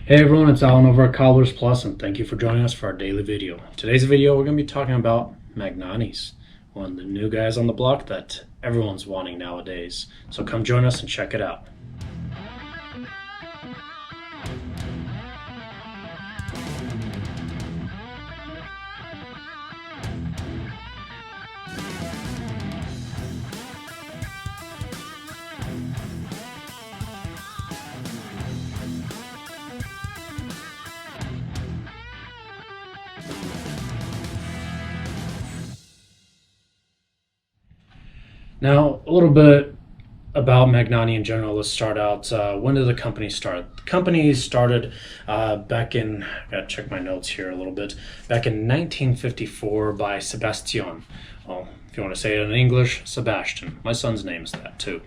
Hey everyone, it's Alan over at Cobblers Plus, and thank you for joining us for our daily video. Today's video, we're going to be talking about Magnnani's, one of the new guys on the block that everyone's wanting nowadays. So come join us and check it out. Now, a little bit about Magnnani in general. Let's start out. When did the company start? The company started back in, I gotta check my notes here a little bit, back in 1954 by Sebastian. Well, if you want to say it in English, Sebastian. My son's name is that too.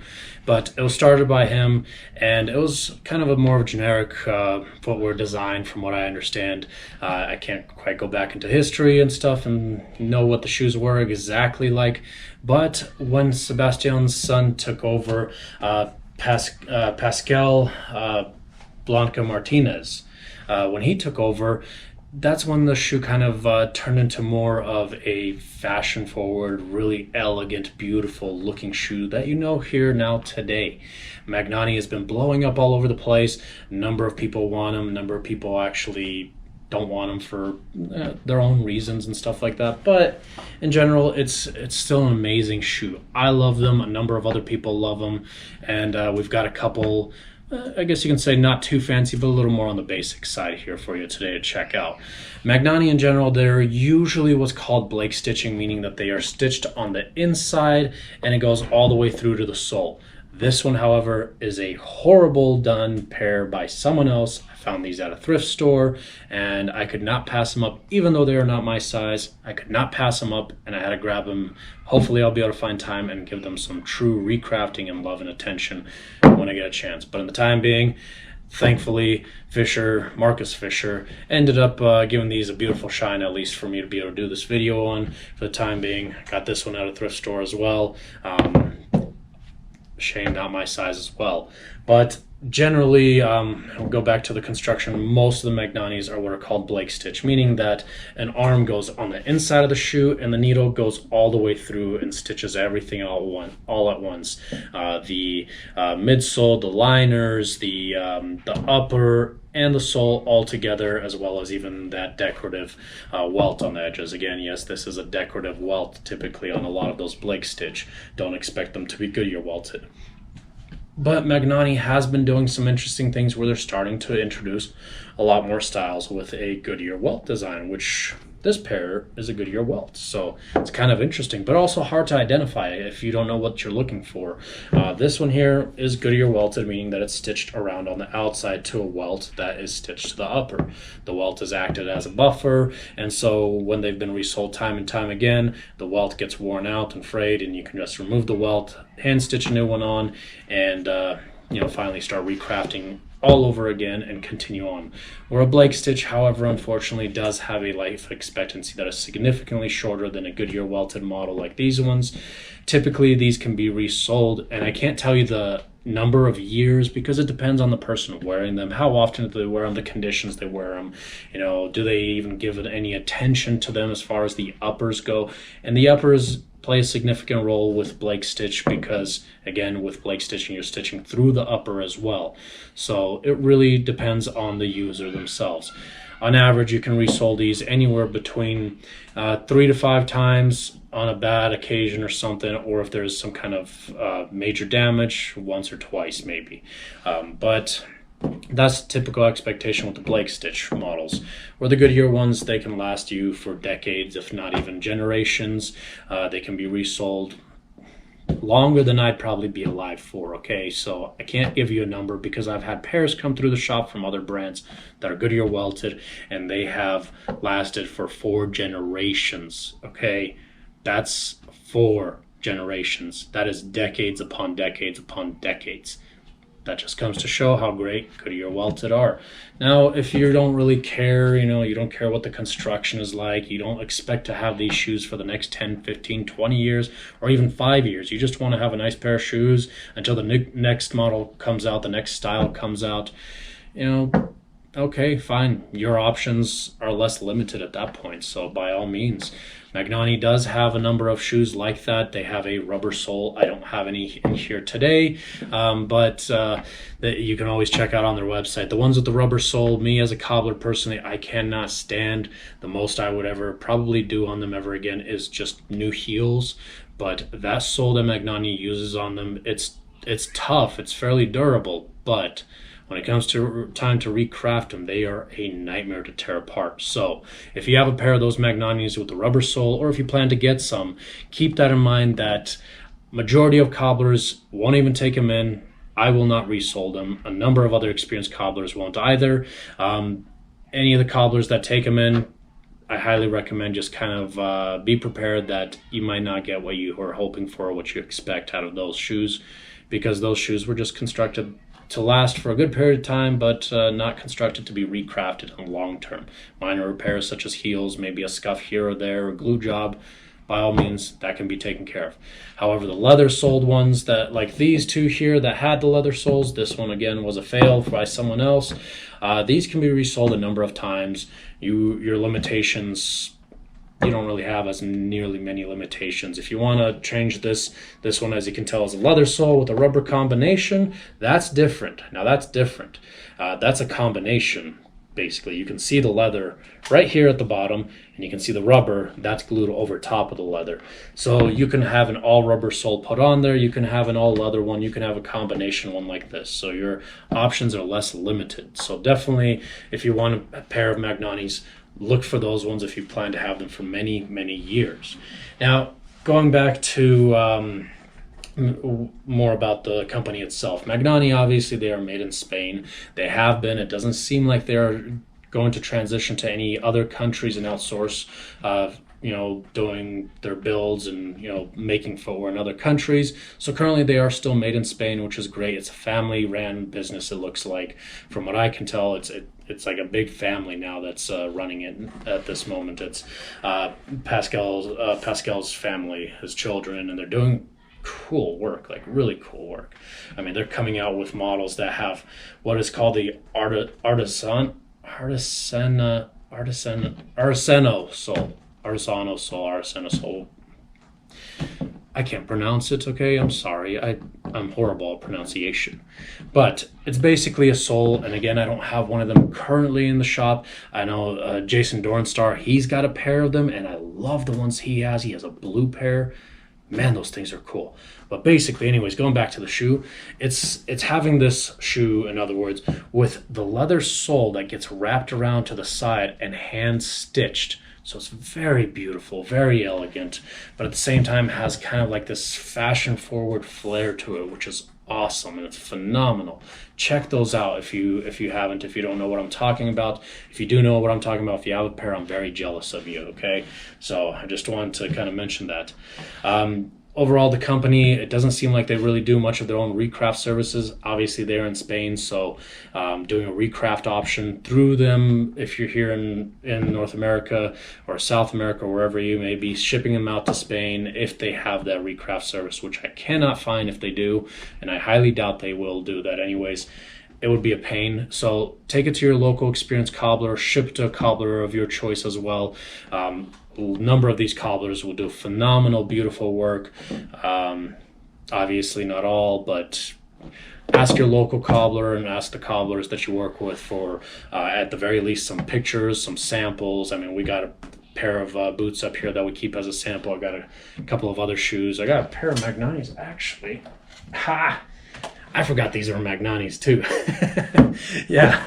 But it was started by him, and it was kind of a more generic footwear design from what I understand. I can't quite go back into history and stuff and know what the shoes were exactly like. But when Sebastian's son took over, Pascal Blanca Martinez, when he took over, that's when the shoe kind of turned into more of a fashion-forward, really elegant, beautiful-looking shoe that you know here now today. Magnnani has been blowing up all over the place. A number of people want them. A number of people actually don't want them for their own reasons and stuff like that. But in general, it's still an amazing shoe. I love them. A number of other people love them, and we've got a couple. I guess you can say not too fancy, but a little more on the basic side here for you today to check out. Magnnani in general, they're usually what's called Blake stitching, meaning that they are stitched on the inside and it goes all the way through to the sole. This one, however, is a horrible done pair by someone else. I found these at a thrift store and I could not pass them up, even though they are not my size. I could not pass them up and I had to grab them. Hopefully I'll be able to find time and give them some true recrafting and love and attention when I get a chance. But in the time being, thankfully, Marcus Fisher, ended up giving these a beautiful shine, at least for me to be able to do this video on. For the time being, I got this one at a thrift store as well. Shame not my size as well. But generally, we'll go back to the construction. Most of the Magnnanis are what are called Blake stitch, meaning that an arm goes on the inside of the shoe and the needle goes all the way through and stitches everything all at once. The midsole, the liners, the upper, and the sole all together, as well as even that decorative welt on the edges. Again, yes, this is a decorative welt typically on a lot of those Blake stitch. Don't expect them to be Goodyear welted. But Magnnani has been doing some interesting things where they're starting to introduce a lot more styles with a Goodyear welt design, which this pair is a Goodyear welt. So it's kind of interesting, but also hard to identify if you don't know what you're looking for. This one here is Goodyear welted, meaning that it's stitched around on the outside to a welt that is stitched to the upper. The welt is acted as a buffer, and so when they've been resold time and time again, the welt gets worn out and frayed, and you can just remove the welt, hand stitch a new one on, and finally start recrafting all over again and continue on. Where a Blake stitch, however, unfortunately does have a life expectancy that is significantly shorter than a Goodyear welted model like these ones. Typically these can be resold, and I can't tell you the number of years because it depends on the person wearing them, how often do they wear them, the conditions they wear them, do they even give it any attention to them as far as the uppers go. And the uppers play a significant role with Blake stitch because, again, with Blake stitching, you're stitching through the upper as well. So it really depends on the user themselves. On average, you can resole these anywhere between 3 to 5 times on a bad occasion or something, or if there's some kind of major damage, once or twice maybe. But that's typical expectation with the Blake stitch models. Where the Goodyear ones, they can last you for decades, if not even generations. They can be resold longer than I'd probably be alive for, okay? So I can't give you a number because I've had pairs come through the shop from other brands that are Goodyear welted, and they have lasted for 4 generations, okay? That's 4 generations. That is decades upon decades upon decades. That just comes to show how great Goodyear welted are. Now, if you don't really care, you don't care what the construction is like, you don't expect to have these shoes for the next 10, 15, 20 years, or even 5 years. You just want to have a nice pair of shoes until the next model comes out, the next style comes out. okay, fine. Your options are less limited at that point. So by all means, Magnnani does have a number of shoes like that. They have a rubber sole. I don't have any in here today, but that you can always check out on their website. The ones with the rubber sole, me as a cobbler personally, I cannot stand. The most I would ever probably do on them ever again is just new heels. But that sole that Magnnani uses on them, it's tough. It's fairly durable, but when it comes to time to recraft them, they are a nightmare to tear apart. So if you have a pair of those Magnnanis with the rubber sole, or if you plan to get some, keep that in mind that majority of cobblers won't even take them in. I will not resole them. A number of other experienced cobblers won't either. Any of the cobblers that take them in, I highly recommend just kind of be prepared that you might not get what you were hoping for, what you expect out of those shoes, because those shoes were just constructed to last for a good period of time, but not constructed to be recrafted in the long term. Minor repairs such as heels, maybe a scuff here or there, a glue job, by all means, that can be taken care of. However, the leather soled ones, that like these two here that had the leather soles, this one again was a fail by someone else. These can be resold a number of times. Your limitations, you don't really have as nearly many limitations. If you want to change this one, as you can tell, is a leather sole with a rubber combination. That's different. Now that's different. That's a combination. Basically, you can see the leather right here at the bottom, and you can see the rubber that's glued over top of the leather. So you can have an all rubber sole put on there, you can have an all leather one, you can have a combination one like this. So your options are less limited. So definitely, if you want a pair of Magnnanis, look for those ones if you plan to have them for many, many years. Now, going back to more about the company itself. Magnnani, obviously, they are made in Spain. They have been. It doesn't seem like they're going to transition to any other countries and outsource, doing their builds and, making footwear in other countries. So currently they are still made in Spain, which is great. It's a family-ran business, it looks like. From what I can tell, it's like a big family now that's running it at this moment. It's Pascal's family, his children, and they're doing cool work, like really cool work. I mean, they're coming out with models that have what is called the Artisano sole. I can't pronounce it, okay? I'm sorry. I'm horrible at pronunciation. But it's basically a sole, and again, I don't have one of them currently in the shop. I know Jason Dornstar, he's got a pair of them, and I love the ones he has. He has a blue pair. Man, those things are cool. But basically, anyways, going back to the shoe, it's having this shoe, in other words, with the leather sole that gets wrapped around to the side and hand stitched. So it's very beautiful, very elegant, but at the same time has kind of like this fashion forward flair to it, which is awesome and it's phenomenal. Check those out if you haven't, if you don't know what I'm talking about. If you do know what I'm talking about, if you have a pair, I'm very jealous of you, okay? So I just wanted to kind of mention that. Overall, the company, it doesn't seem like they really do much of their own recraft services. Obviously, they're in Spain, so doing a recraft option through them, if you're here in North America or South America, or wherever you may be, shipping them out to Spain if they have that recraft service, which I cannot find if they do, and I highly doubt they will do that anyways. It would be a pain. So take it to your local experienced cobbler, ship it to a cobbler of your choice as well. A number of these cobblers will do phenomenal, beautiful work. Obviously not all, but ask your local cobbler and ask the cobblers that you work with for, at the very least, some pictures, some samples. I mean, we got a pair of boots up here that we keep as a sample. I got a couple of other shoes. I got a pair of Magnnanis, actually. Ha! I forgot these are Magnnanis too. Yeah,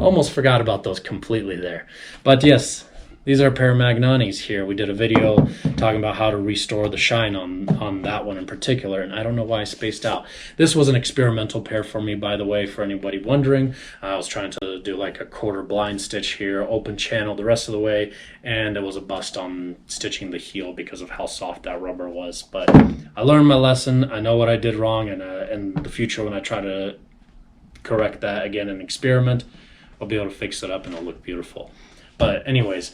almost forgot about those completely there. But yes, these are a pair of Magnnanis here. We did a video talking about how to restore the shine on that one in particular, and I don't know why I spaced out. This was an experimental pair for me, by the way, for anybody wondering. I was trying to do like a quarter blind stitch here, open channel the rest of the way, and it was a bust on stitching the heel because of how soft that rubber was. But I learned my lesson. I know what I did wrong, and in the future when I try to correct that again and experiment, I'll be able to fix it up and it'll look beautiful. But anyways,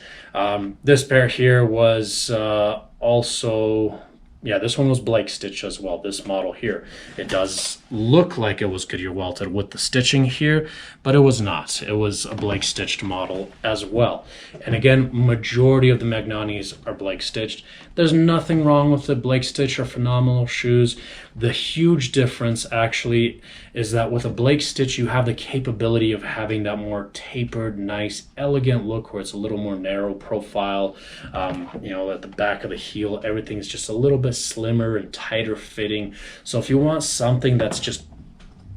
this pair here was also Yeah, this one was Blake stitched as well, this model here. It does look like it was Goodyear welted with the stitching here, but it was not. It was a Blake stitched model as well. And again, majority of the Magnnanis are Blake stitched. There's nothing wrong with the Blake stitch are phenomenal shoes. The huge difference actually is that with a Blake stitch, you have the capability of having that more tapered, nice, elegant look where it's a little more narrow profile. You know, at the back of the heel, everything's just a little bit slimmer and tighter fitting. So if you want something that's just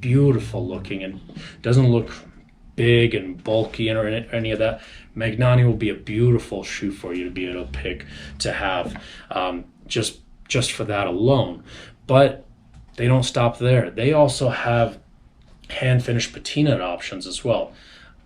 beautiful looking and doesn't look big and bulky or any of that, Magnnani will be a beautiful shoe for you to be able to pick to have, just for that alone. But they don't stop there. They also have hand finished patina options as well.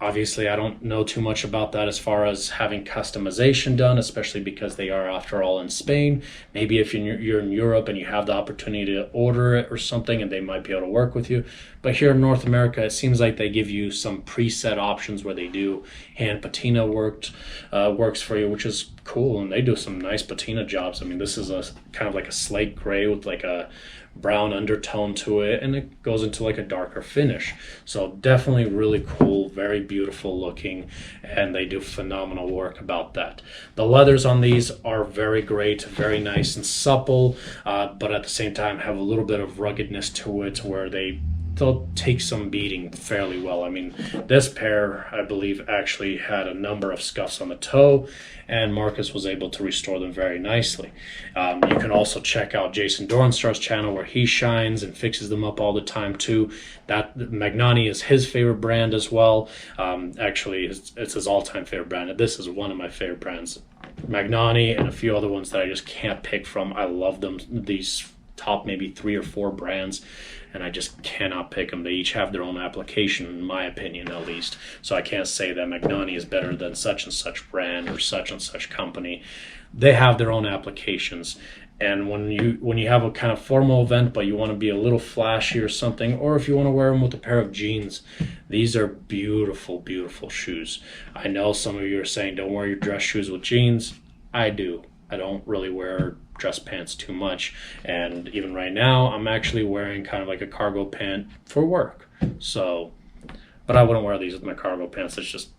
Obviously, I don't know too much about that as far as having customization done, especially because they are, after all, in Spain. Maybe if you're in Europe and you have the opportunity to order it or something, and they might be able to work with you. But here in North America, it seems like they give you some preset options where they do hand patina works for you, which is cool. And they do some nice patina jobs. I mean, this is a kind of like a slate gray with like a brown undertone to it, and it goes into like a darker finish. So definitely really cool, very beautiful looking, and they do phenomenal work about that. The leathers on these are very great, very nice and supple, but at the same time have a little bit of ruggedness to it where they'll take some beating fairly well. I mean, this pair, I believe, actually had a number of scuffs on the toe, and Marcus was able to restore them very nicely. You can also check out Jason Dornstar's channel where he shines and fixes them up all the time too. That Magnnani is his favorite brand as well. Actually, it's his all-time favorite brand. This is one of my favorite brands. Magnnani and a few other ones that I just can't pick from. I love them. These top maybe 3 or 4 brands, and I just cannot pick them. They each have their own application, in my opinion at least. So I can't say that Magnnani is better than such and such brand or such and such company. They have their own applications. And when you have a kind of formal event, but you want to be a little flashy or something, or if you want to wear them with a pair of jeans, these are beautiful, beautiful shoes. I know some of you are saying, don't wear your dress shoes with jeans. I do. I don't really wear dress pants too much, and even right now I'm actually wearing kind of like a cargo pant for work. So, but I wouldn't wear these with my cargo pants. It's just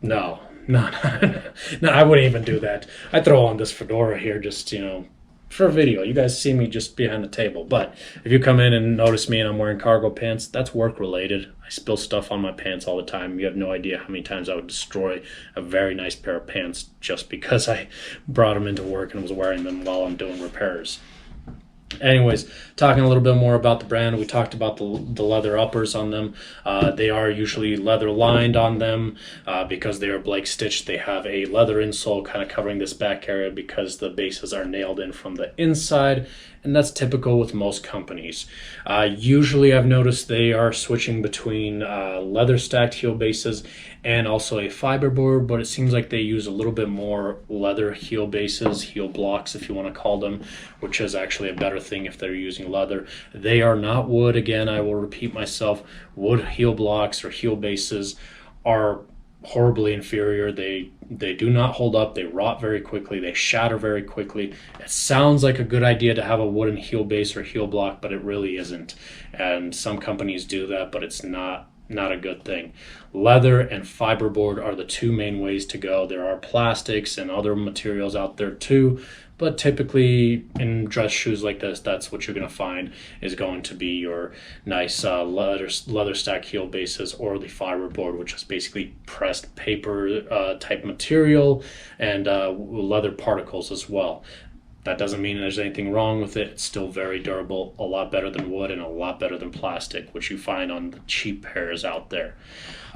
no, I wouldn't even do that. I throw on this fedora here just, for a video. You guys see me just behind the table, but if you come in and notice me and I'm wearing cargo pants, that's work related. I spill stuff on my pants all the time. You have no idea how many times I would destroy a very nice pair of pants just because I brought them into work and was wearing them while I'm doing repairs. Anyways, talking a little bit more about the brand, we talked about the leather uppers on them. They are usually leather lined on them because they are Blake stitched. They have a leather insole kind of covering this back area because the bases are nailed in from the inside, and that's typical with most companies. Usually I've noticed they are switching between leather stacked heel bases and also a fiberboard, but it seems like they use a little bit more leather heel bases, heel blocks if you want to call them, which is actually a better thing if they're using leather. They are not wood. Again, I will repeat myself. Wood heel blocks or heel bases are horribly inferior. They do not hold up. They rot very quickly. They shatter very quickly. It sounds like a good idea to have a wooden heel base or heel block, but it really isn't. And some companies do that, but it's not a good thing. Leather and fiberboard are the 2 main ways to go. There are plastics and other materials out there too, but typically in dress shoes like this, that's what you're going to find is going to be your nice leather stack heel bases, or the fiberboard, which is basically pressed paper type material and leather particles as well. That doesn't mean there's anything wrong with it. It's still very durable, a lot better than wood and a lot better than plastic, which you find on the cheap pairs out there.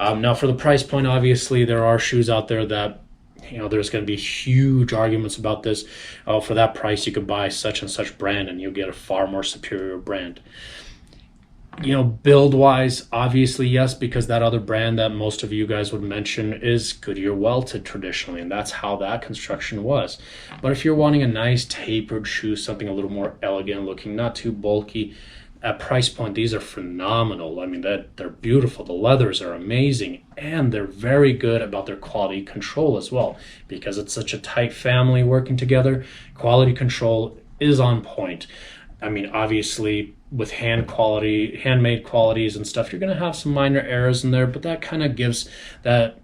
Now for the price point, obviously there are shoes out there that, there's going to be huge arguments about this. For that price, you could buy such and such brand and you'll get a far more superior brand. Build wise, obviously yes, because that other brand that most of you guys would mention is Goodyear Welted traditionally, and that's how that construction was. But if you're wanting a nice tapered shoe, something a little more elegant looking, not too bulky, at price point, these are phenomenal. I mean, they're beautiful. The leathers are amazing, and they're very good about their quality control as well, because it's such a tight family working together. Quality control is on point. I mean, obviously, with handmade qualities and stuff, you're going to have some minor errors in there, but that kind of gives that,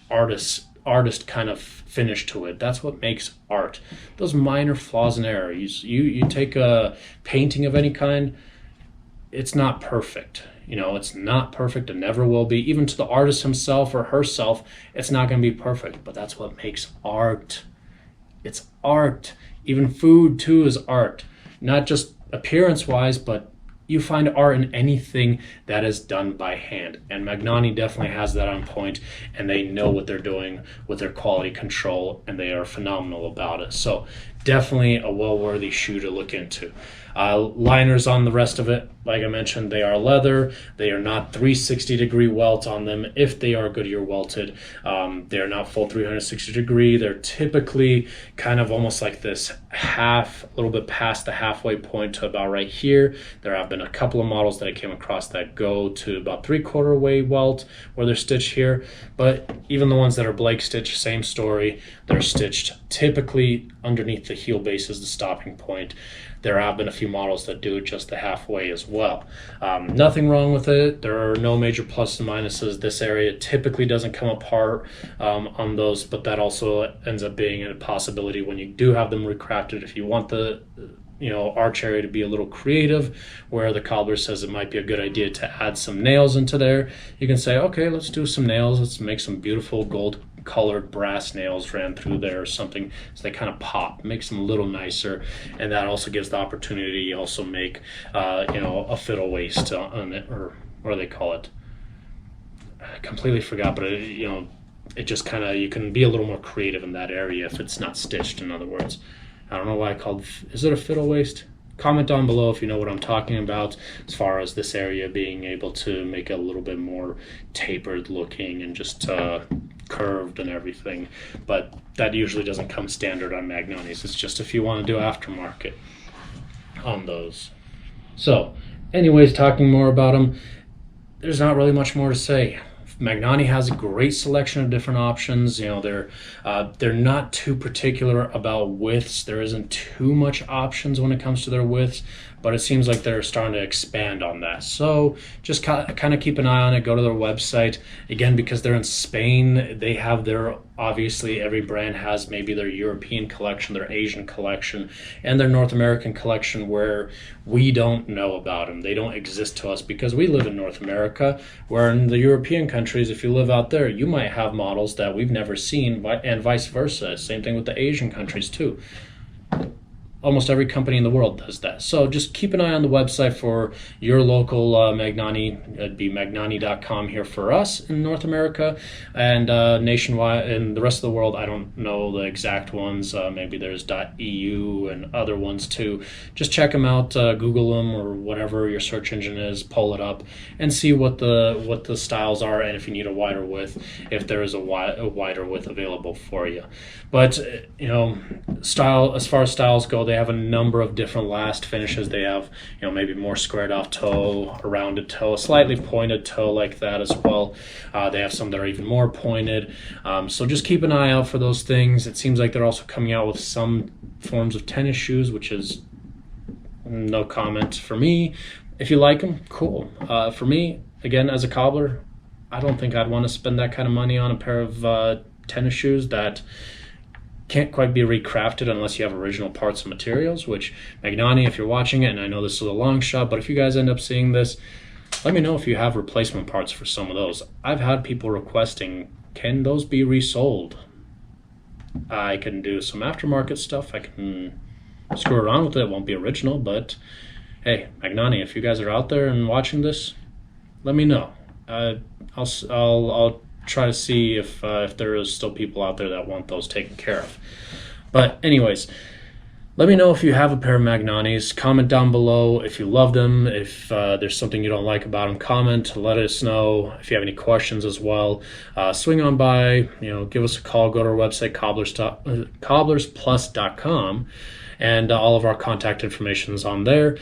artist kind of finish to it. That's what makes art. Those minor flaws and errors. You take a painting of any kind, it's not perfect. It's not perfect and never will be. Even to the artist himself or herself, it's not going to be perfect, but that's what makes art. It's art. Even food too is art. Not just appearance-wise, but you find art in anything that is done by hand. And Magnnani definitely has that on point, and they know what they're doing with their quality control, and they are phenomenal about it. So definitely a well-worthy shoe to look into. Liners on the rest of it, like I mentioned, they are leather. They are not 360-degree welt on them if they are Goodyear welted. They are not full 360-degree. They're typically kind of almost like this a little bit past the halfway point to about right here. There have been a couple of models that I came across that go to about 3/4 way welt where they're stitched here. But even the ones that are Blake stitched, same story. They're stitched typically underneath the heel base is the stopping point. There have been a few models that do it just the halfway as well. Nothing wrong with it. There are no major pluses and minuses. This area typically doesn't come apart on those, but that also ends up being a possibility when you do have them recrafted. If you want the arch area to be a little creative, where the cobbler says it might be a good idea to add some nails into there, you can say, okay, let's do some nails. Let's make some beautiful gold colored brass nails ran through there or something, so they kind of pop, makes them a little nicer. And that also gives the opportunity to also make a fiddle waist on it, or what do they call it? I completely forgot, but it just kind of, you can be a little more creative in that area if it's not stitched, in other words. I don't know why is it a fiddle waist? Comment down below if you know what I'm talking about, as far as this area being able to make it a little bit more tapered looking and just curved and everything. But that usually doesn't come standard on Magnnani's. It's just if you want to do aftermarket on those. So anyways, talking more about them, there's not really much more to say. Magnnani has a great selection of different options. They're not too particular about widths. There isn't too much options when it comes to their widths, but it seems like they're starting to expand on that. So just kind of keep an eye on it. Go to their website. Again, because they're in Spain, they have obviously every brand has maybe their European collection, their Asian collection, and their North American collection, where we don't know about them. They don't exist to us because we live in North America, where in the European countries, if you live out there, you might have models that we've never seen, and vice versa. Same thing with the Asian countries too. Almost every company in the world does that. So just keep an eye on the website for your local Magnnani. It'd be Magnnani.com here for us in North America, and nationwide in the rest of the world. I don't know the exact ones. Maybe there's .eu and other ones too. Just check them out, Google them or whatever your search engine is, pull it up and see what the styles are, and if you need a wider width, if there is a wider width available for you. But style, as far as styles go, they have a number of different last finishes. They have, maybe more squared off toe, a rounded toe, a slightly pointed toe like that as well. They have some that are even more pointed. So just keep an eye out for those things. It seems like they're also coming out with some forms of tennis shoes, which is no comment for me. If you like them, cool. For me, again, as a cobbler, I don't think I'd want to spend that kind of money on a pair of tennis shoes that can't quite be recrafted unless you have original parts and materials, which Magnnani, if you're watching it, and I know this is a long shot, but if you guys end up seeing this, let me know if you have replacement parts for some of those. I've had people requesting, can those be resold? I can do some aftermarket stuff. I can screw around with it. It won't be original, but hey, Magnnani, if you guys are out there and watching this, let me know. I'll try to see if there is still people out there that want those taken care of. But anyways, let me know if you have a pair of Magnnani's. Comment down below if you love them. If there's something you don't like about them, comment, let us know. If you have any questions as well, swing on by, give us a call. Go to our website, CobblersPlusCO, and all of our contact information is on there.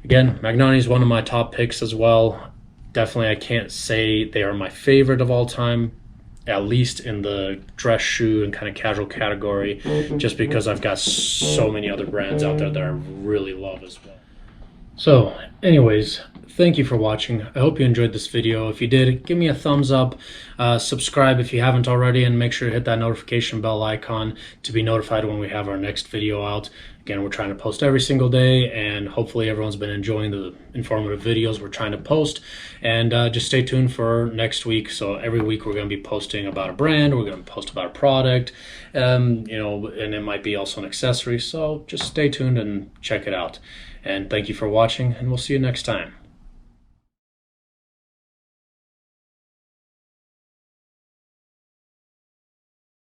Again, Magnnani is one of my top picks as well. Definitely, I can't say they are my favorite of all time. at least in the dress shoe and kind of casual category, just because I've got so many other brands out there that I really love as well. So anyways, thank you for watching. I hope you enjoyed this video. If you did, give me a thumbs up, subscribe if you haven't already, and make sure to hit that notification bell icon to be notified when we have our next video out. Again, we're trying to post every single day, and hopefully everyone's been enjoying the informative videos we're trying to post. And just stay tuned for next week. So every week we're going to be posting about a brand, we're going to post about a product, you know, and it might be also an accessory. So just stay tuned and check it out. And thank you for watching, and we'll see you next time.